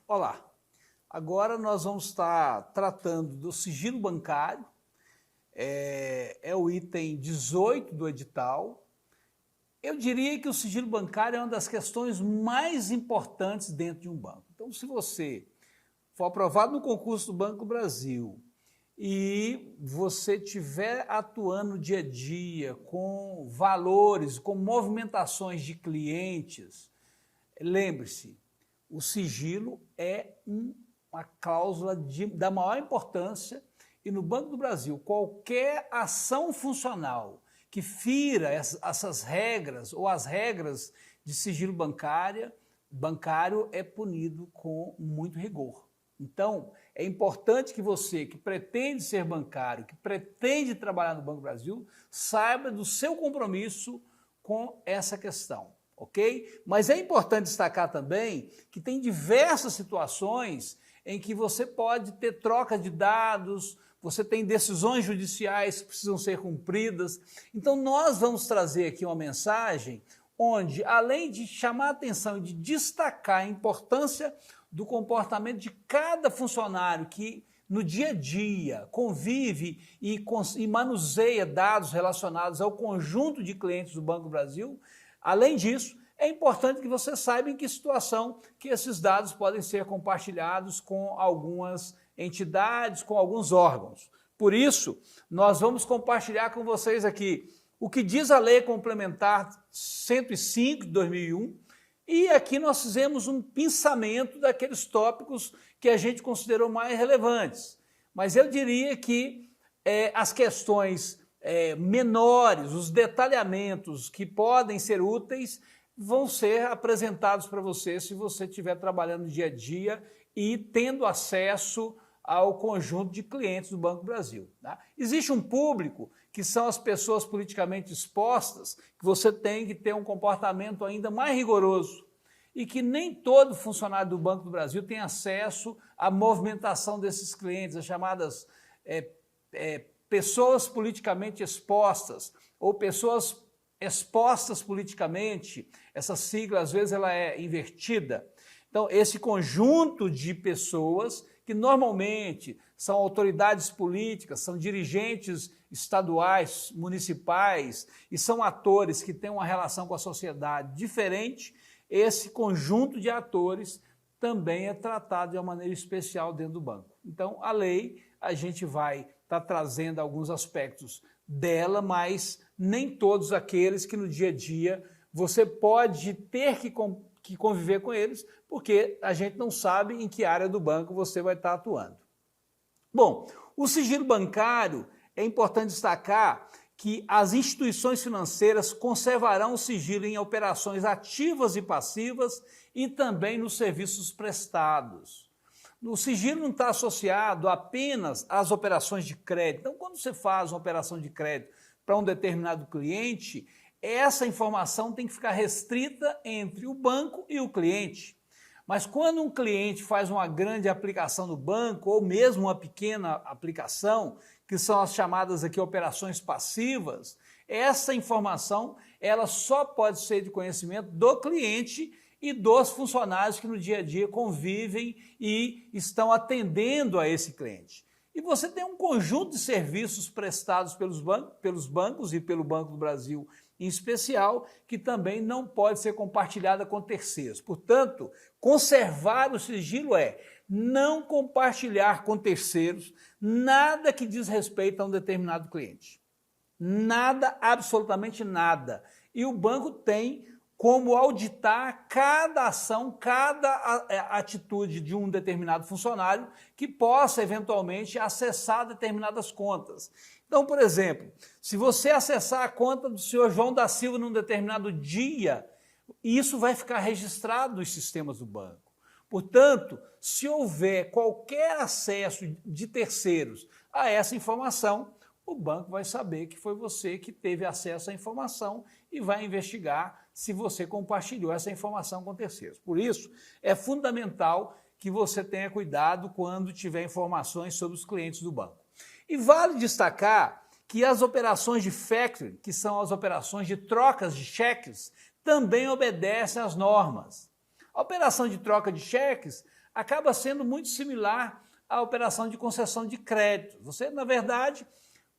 Olá, agora nós vamos estar tratando do sigilo bancário, é o item 18 do edital. Eu diria que o sigilo bancário é uma das questões mais importantes dentro de um banco. Então, se você for aprovado no concurso do Banco do Brasil e você estiver atuando no dia a dia com valores, com movimentações de clientes, lembre-se, o sigilo é uma cláusula da maior importância e no Banco do Brasil, qualquer ação funcional que fira essas regras ou as regras de sigilo bancário é punido com muito rigor. Então, é importante que você que pretende ser bancário, que pretende trabalhar no Banco do Brasil, saiba do seu compromisso com essa questão. Ok? Mas é importante destacar também que tem diversas situações em que você pode ter troca de dados, você tem decisões judiciais que precisam ser cumpridas. Então nós vamos trazer aqui uma mensagem onde, além de chamar a atenção e de destacar a importância do comportamento de cada funcionário que no dia a dia convive e manuseia dados relacionados ao conjunto de clientes do Banco do Brasil, além disso, é importante que você saiba em que situação que esses dados podem ser compartilhados com algumas entidades, com alguns órgãos. Por isso, nós vamos compartilhar com vocês aqui o que diz a Lei Complementar 105 de 2001 e aqui nós fizemos um pensamento daqueles tópicos que a gente considerou mais relevantes. Mas eu diria que as questões menores, os detalhamentos que podem ser úteis, vão ser apresentados para você se você estiver trabalhando no dia a dia e tendo acesso ao conjunto de clientes do Banco do Brasil. Tá? Existe um público que são as pessoas politicamente expostas, que você tem que ter um comportamento ainda mais rigoroso e que nem todo funcionário do Banco do Brasil tem acesso à movimentação desses clientes, as chamadas pessoas politicamente expostas ou pessoas expostas politicamente. Essa sigla às vezes ela é invertida. Então esse conjunto de pessoas que normalmente são autoridades políticas, são dirigentes estaduais, municipais e são atores que têm uma relação com a sociedade diferente, esse conjunto de atores também é tratado de uma maneira especial dentro do banco. Então a lei, a gente vai estar trazendo alguns aspectos dela, mas nem todos aqueles que no dia a dia você pode ter que conviver com eles, porque a gente não sabe em que área do banco você vai estar atuando. Bom, o sigilo bancário, é importante destacar que as instituições financeiras conservarão o sigilo em operações ativas e passivas e também nos serviços prestados. O sigilo não está associado apenas às operações de crédito. Então, quando você faz uma operação de crédito para um determinado cliente, essa informação tem que ficar restrita entre o banco e o cliente. Mas quando um cliente faz uma grande aplicação no banco, ou mesmo uma pequena aplicação, que são as chamadas aqui operações passivas, essa informação ela só pode ser de conhecimento do cliente e dos funcionários que no dia a dia convivem e estão atendendo a esse cliente. E você tem um conjunto de serviços prestados pelos bancos e pelo Banco do Brasil em especial, que também não pode ser compartilhada com terceiros. Portanto, conservar o sigilo é não compartilhar com terceiros nada que diz respeito a um determinado cliente. Nada, absolutamente nada. E o banco tem como auditar cada ação, cada atitude de um determinado funcionário que possa eventualmente acessar determinadas contas. Então, por exemplo, se você acessar a conta do senhor João da Silva num determinado dia, isso vai ficar registrado nos sistemas do banco. Portanto, se houver qualquer acesso de terceiros a essa informação, o banco vai saber que foi você que teve acesso à informação e vai investigar se você compartilhou essa informação com terceiros. Por isso, é fundamental que você tenha cuidado quando tiver informações sobre os clientes do banco. E vale destacar que as operações de factoring, que são as operações de trocas de cheques, também obedecem às normas. A operação de troca de cheques, acaba sendo muito similar à operação de concessão de crédito. Você, na verdade,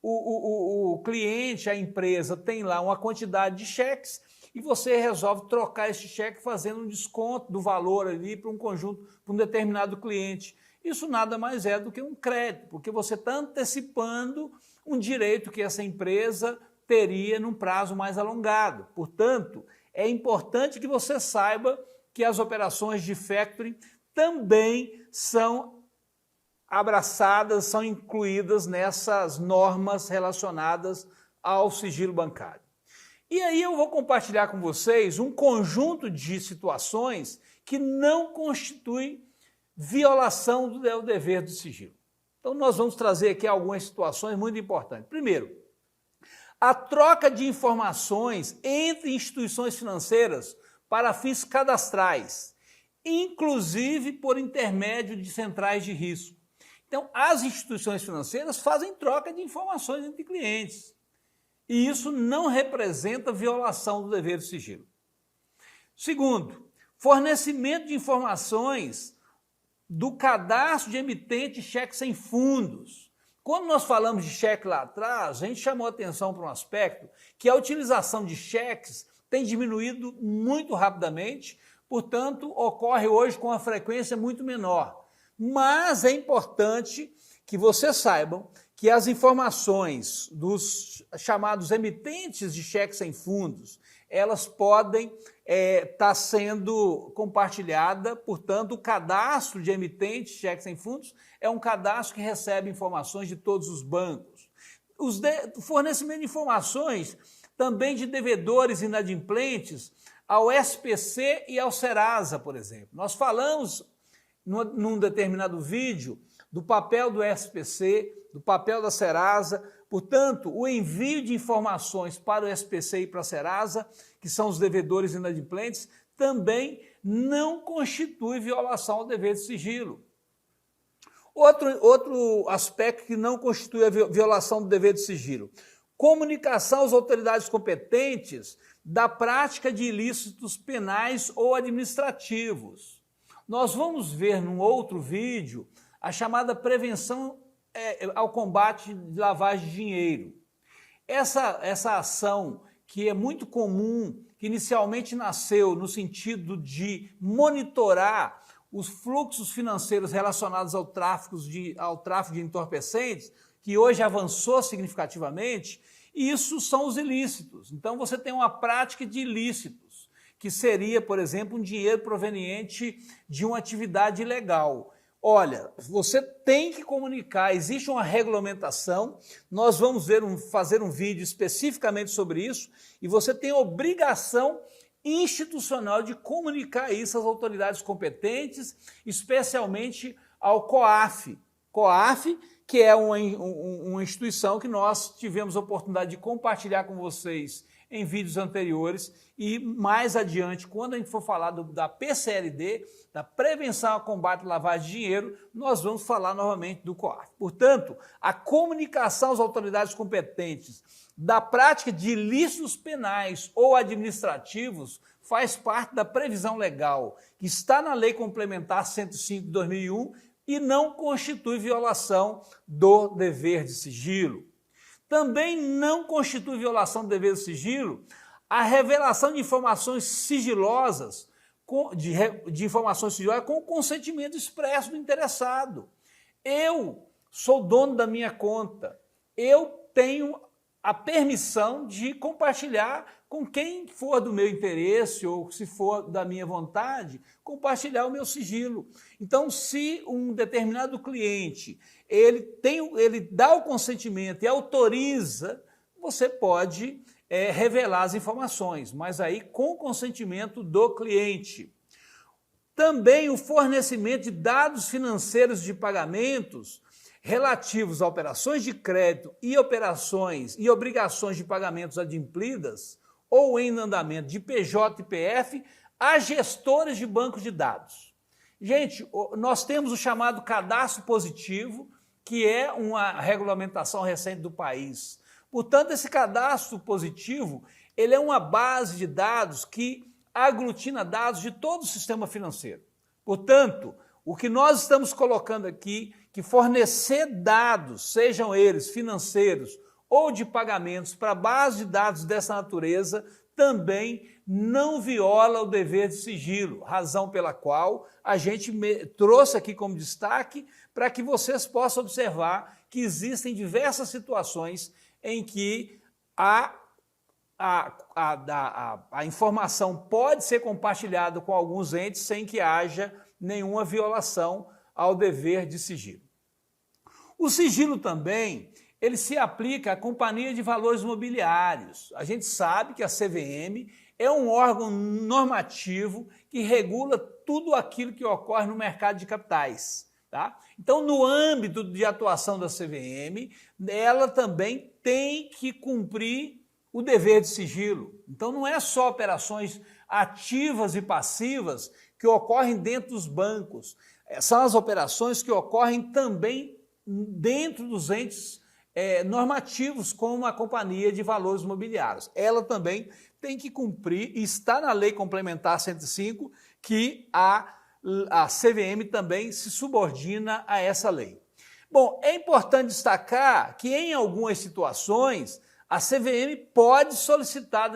o cliente, a empresa, tem lá uma quantidade de cheques e você resolve trocar esse cheque fazendo um desconto do valor ali para um conjunto, para um determinado cliente. Isso nada mais é do que um crédito, porque você está antecipando um direito que essa empresa teria num prazo mais alongado. Portanto, é importante que você saiba que as operações de factoring também são abraçadas, são incluídas nessas normas relacionadas ao sigilo bancário. E aí eu vou compartilhar com vocês um conjunto de situações que não constituem violação do dever do sigilo. Então nós vamos trazer aqui algumas situações muito importantes. Primeiro, a troca de informações entre instituições financeiras para fins cadastrais, inclusive por intermédio de centrais de risco. Então, as instituições financeiras fazem troca de informações entre clientes. E isso não representa violação do dever do sigilo. Segundo, fornecimento de informações do cadastro de emitente de cheque sem fundos. Quando nós falamos de cheque lá atrás, a gente chamou atenção para um aspecto que a utilização de cheques tem diminuído muito rapidamente, portanto, ocorre hoje com uma frequência muito menor. Mas é importante que vocês saibam que as informações dos chamados emitentes de cheques sem fundos, elas podem estar sendo compartilhadas, portanto, o cadastro de emitente de cheques sem fundos é um cadastro que recebe informações de todos os bancos. O fornecimento de informações também de devedores inadimplentes ao SPC e ao Serasa, por exemplo. Nós falamos num determinado vídeo do papel do SPC, do papel da Serasa, portanto, o envio de informações para o SPC e para a Serasa, que são os devedores inadimplentes, também não constitui violação ao dever de sigilo. Outro aspecto que não constitui a violação do dever de sigilo: comunicação às autoridades competentes da prática de ilícitos penais ou administrativos. Nós vamos ver num outro vídeo a chamada prevenção ao combate de lavagem de dinheiro. Essa ação, que é muito comum, que inicialmente nasceu no sentido de monitorar os fluxos financeiros relacionados ao tráfico de entorpecentes, que hoje avançou significativamente, isso são os ilícitos. Então você tem uma prática de ilícitos, que seria, por exemplo, um dinheiro proveniente de uma atividade ilegal. Olha, você tem que comunicar, existe uma regulamentação, nós vamos fazer um vídeo especificamente sobre isso, e você tem a obrigação institucional de comunicar isso às autoridades competentes, especialmente ao COAF. COAF, que é uma instituição que nós tivemos a oportunidade de compartilhar com vocês em vídeos anteriores, e mais adiante, quando a gente for falar da PCLD, da Prevenção ao Combate à Lavagem de Dinheiro, nós vamos falar novamente do COAF. Portanto, a comunicação às autoridades competentes da prática de ilícitos penais ou administrativos faz parte da previsão legal, que está na Lei Complementar 105 de 2001 e não constitui violação do dever de sigilo. Também não constitui violação do dever de sigilo a revelação de informações sigilosas, de informações sigilosas com o consentimento expresso do interessado. Eu sou dono da minha conta, eu tenho a permissão de compartilhar com quem for do meu interesse ou se for da minha vontade, compartilhar o meu sigilo. Então, se um determinado cliente ele dá o consentimento e autoriza, você pode revelar as informações, mas aí com o consentimento do cliente. Também o fornecimento de dados financeiros de pagamentos relativos a operações de crédito e operações e obrigações de pagamentos adimplidas ou em andamento de PJ e PF a gestores de bancos de dados. Gente, nós temos o chamado cadastro positivo, que é uma regulamentação recente do país. Portanto, esse cadastro positivo, ele é uma base de dados que aglutina dados de todo o sistema financeiro. Portanto, O que nós estamos colocando aqui, que fornecer dados, sejam eles financeiros ou de pagamentos para base de dados dessa natureza, também não viola o dever de sigilo, razão pela qual a gente trouxe aqui como destaque para que vocês possam observar que existem diversas situações em que a informação pode ser compartilhada com alguns entes sem que haja nenhuma violação ao dever de sigilo. O sigilo também, ele se aplica à Companhia de Valores Mobiliários. A gente sabe que a CVM é um órgão normativo que regula tudo aquilo que ocorre no mercado de capitais. Tá? Então, no âmbito de atuação da CVM, ela também tem que cumprir o dever de sigilo. Então, não é só operações ativas e passivas que ocorrem dentro dos bancos. São as operações que ocorrem também dentro dos entes normativos, como a Companhia de Valores Mobiliários. Ela também tem que cumprir, e está na Lei Complementar 105, que a CVM também se subordina a essa lei. Bom, é importante destacar que em algumas situações a CVM pode solicitar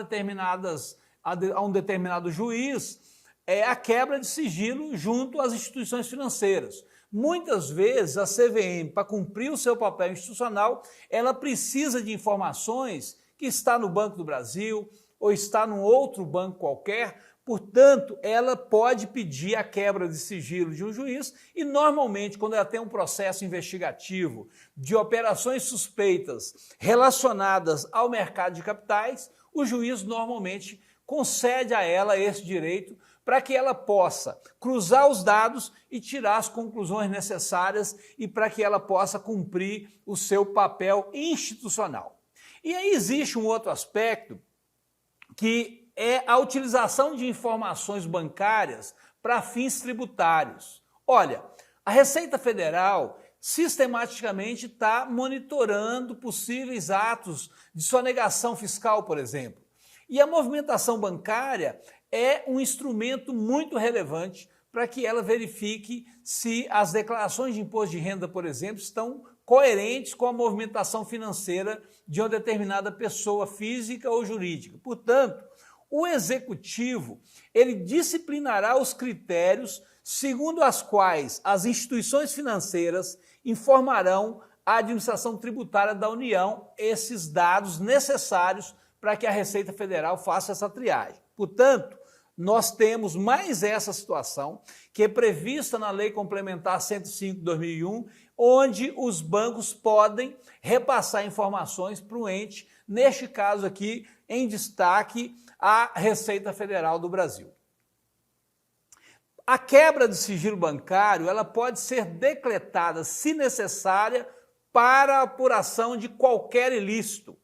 a um determinado juiz a quebra de sigilo junto às instituições financeiras. Muitas vezes a CVM, para cumprir o seu papel institucional, ela precisa de informações que está no Banco do Brasil ou está num outro banco qualquer. Portanto, ela pode pedir a quebra de sigilo de um juiz e, normalmente, quando ela tem um processo investigativo de operações suspeitas relacionadas ao mercado de capitais, o juiz normalmente concede a ela esse direito para que ela possa cruzar os dados e tirar as conclusões necessárias e para que ela possa cumprir o seu papel institucional. E aí existe um outro aspecto que é a utilização de informações bancárias para fins tributários. Olha, a Receita Federal sistematicamente está monitorando possíveis atos de sonegação fiscal, por exemplo. E a movimentação bancária é um instrumento muito relevante para que ela verifique se as declarações de imposto de renda, por exemplo, estão coerentes com a movimentação financeira de uma determinada pessoa física ou jurídica. Portanto, o executivo, ele disciplinará os critérios segundo as quais as instituições financeiras informarão à administração tributária da União esses dados necessários para que a Receita Federal faça essa triagem. Portanto, nós temos mais essa situação que é prevista na Lei Complementar 105 de 2001, onde os bancos podem repassar informações para o ente, neste caso aqui, em destaque, a Receita Federal do Brasil. A quebra de sigilo bancário, ela pode ser decretada, se necessária, para a apuração de qualquer ilícito,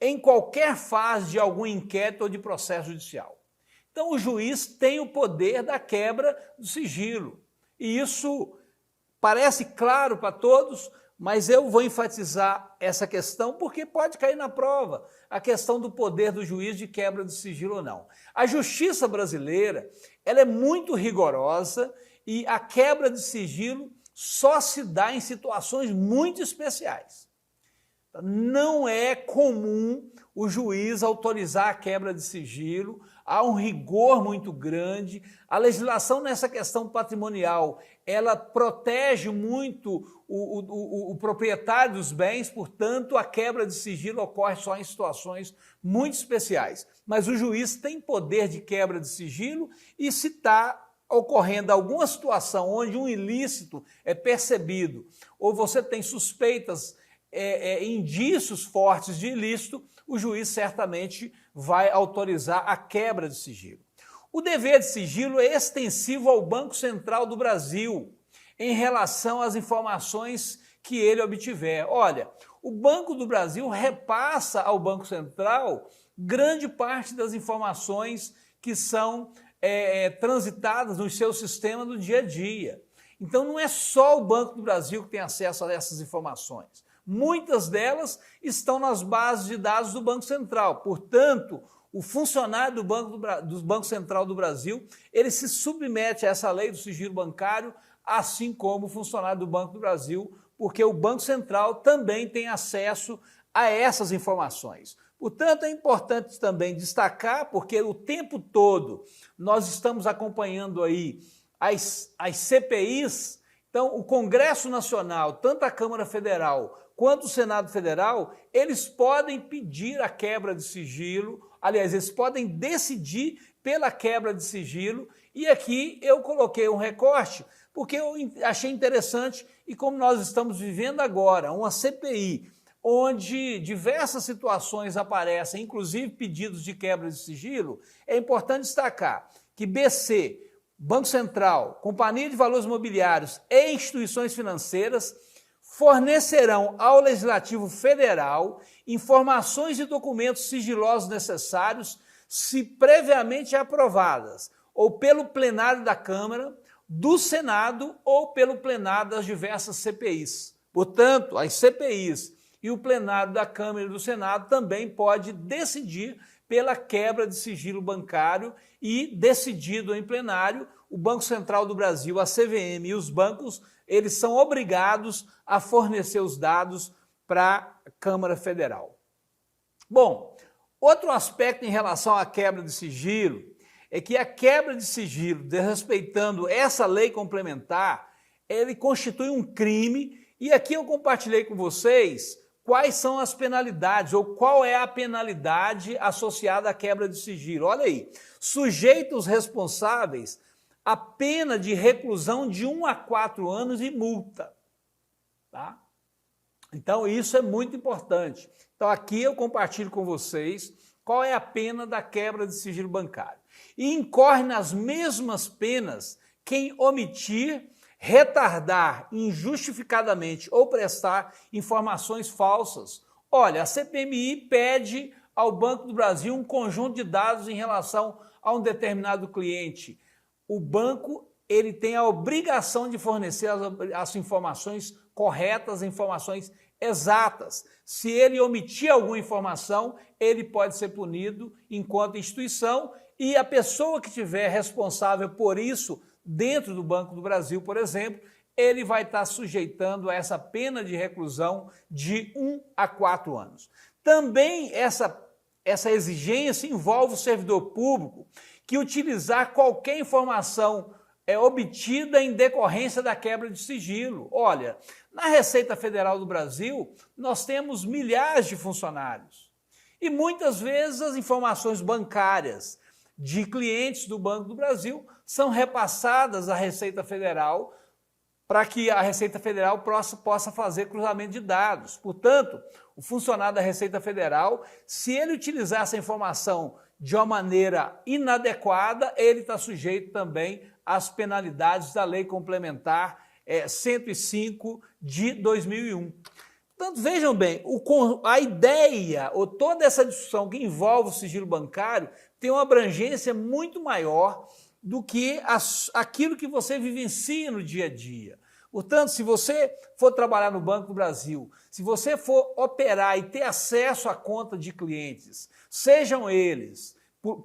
em qualquer fase de algum inquérito ou de processo judicial. Então, o juiz tem o poder da quebra do sigilo. E isso parece claro para todos, mas eu vou enfatizar essa questão porque pode cair na prova a questão do poder do juiz de quebra de sigilo ou não. A justiça brasileira, ela é muito rigorosa e a quebra de sigilo só se dá em situações muito especiais. Não é comum o juiz autorizar a quebra de sigilo, há um rigor muito grande. A legislação nessa questão patrimonial, ela protege muito o proprietário dos bens, portanto, a quebra de sigilo ocorre só em situações muito especiais. Mas o juiz tem poder de quebra de sigilo e se está ocorrendo alguma situação onde um ilícito é percebido ou você tem suspeitas, indícios fortes de ilícito, o juiz certamente vai autorizar a quebra de sigilo. O dever de sigilo é extensivo ao Banco Central do Brasil em relação às informações que ele obtiver. Olha, o Banco do Brasil repassa ao Banco Central grande parte das informações que são transitadas no seu sistema do dia a dia. Então não é só o Banco do Brasil que tem acesso a essas informações. Muitas delas estão nas bases de dados do Banco Central. Portanto, o funcionário do Banco Central do Brasil, ele se submete a essa lei do sigilo bancário assim como o funcionário do Banco do Brasil, porque o Banco Central também tem acesso a essas informações. Portanto, é importante também destacar, porque o tempo todo nós estamos acompanhando aí as CPIs, então o Congresso Nacional, tanto a Câmara Federal quanto o Senado Federal, eles podem pedir a quebra de sigilo, aliás, eles podem decidir pela quebra de sigilo, e aqui eu coloquei um recorte, porque eu achei interessante, e como nós estamos vivendo agora, uma CPI, onde diversas situações aparecem, inclusive pedidos de quebra de sigilo, é importante destacar que BC, Banco Central, Companhia de Valores Mobiliários e instituições financeiras fornecerão ao Legislativo Federal informações e documentos sigilosos necessários se previamente aprovadas, ou pelo plenário da Câmara, do Senado ou pelo plenário das diversas CPIs. Portanto, as CPIs e o plenário da Câmara e do Senado também pode decidir pela quebra de sigilo bancário e, decidido em plenário, o Banco Central do Brasil, a CVM e os bancos, eles são obrigados a fornecer os dados para a Câmara Federal. Bom, outro aspecto em relação à quebra de sigilo é que a quebra de sigilo, desrespeitando essa lei complementar, ele constitui um crime, e aqui eu compartilhei com vocês quais são as penalidades, ou qual é a penalidade associada à quebra de sigilo. Olha aí, sujeitos responsáveis a pena de reclusão de 1 a 4 anos e multa. Tá? Então isso é muito importante. Então aqui eu compartilho com vocês qual é a pena da quebra de sigilo bancário. E incorre nas mesmas penas quem omitir, retardar injustificadamente ou prestar informações falsas. Olha, a CPMI pede ao Banco do Brasil um conjunto de dados em relação a um determinado cliente. O banco ele tem a obrigação de fornecer as informações corretas, informações exatas. Se ele omitir alguma informação, ele pode ser punido enquanto instituição, e a pessoa que estiver responsável por isso dentro do Banco do Brasil, por exemplo, ele vai estar sujeitando a essa pena de reclusão de 1 a 4 anos. Também essa exigência envolve o servidor público que utilizar qualquer informação obtida em decorrência da quebra de sigilo. Olha, na Receita Federal do Brasil, nós temos milhares de funcionários e muitas vezes as informações bancárias de clientes do Banco do Brasil são repassadas à Receita Federal para que a Receita Federal possa fazer cruzamento de dados. Portanto, o funcionário da Receita Federal, se ele utilizar essa informação de uma maneira inadequada, ele está sujeito também às penalidades da Lei Complementar 105 de 2001. Portanto, vejam bem, a ideia ou toda essa discussão que envolve o sigilo bancário tem uma abrangência muito maior do que aquilo que você vivencia no dia a dia. Portanto, se você for trabalhar no Banco do Brasil, se você for operar e ter acesso à conta de clientes, sejam eles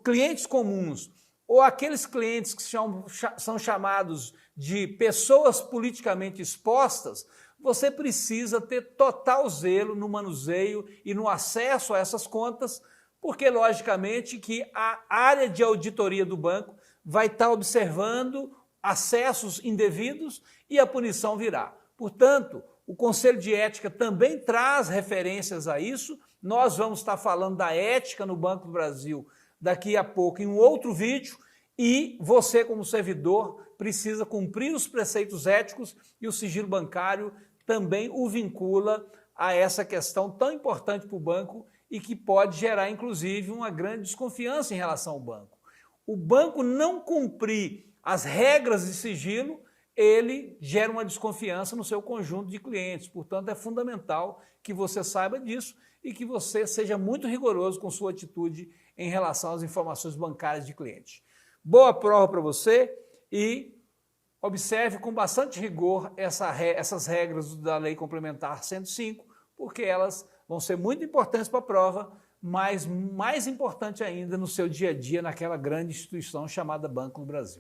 clientes comuns ou aqueles clientes que são chamados de pessoas politicamente expostas, você precisa ter total zelo no manuseio e no acesso a essas contas, porque, logicamente, que a área de auditoria do banco vai estar observando acessos indevidos e a punição virá. Portanto, o Conselho de Ética também traz referências a isso. Nós vamos estar falando da ética no Banco do Brasil daqui a pouco em um outro vídeo, e você, como servidor, precisa cumprir os preceitos éticos, e o sigilo bancário também o vincula a essa questão tão importante para o banco e que pode gerar, inclusive, uma grande desconfiança em relação ao banco. O banco não cumprir as regras de sigilo, ele gera uma desconfiança no seu conjunto de clientes. Portanto, é fundamental que você saiba disso e que você seja muito rigoroso com sua atitude em relação às informações bancárias de cliente. Boa prova para você e observe com bastante rigor essas regras da Lei Complementar 105, porque elas vão ser muito importantes para a prova, mas mais importante ainda no seu dia a dia naquela grande instituição chamada Banco do Brasil.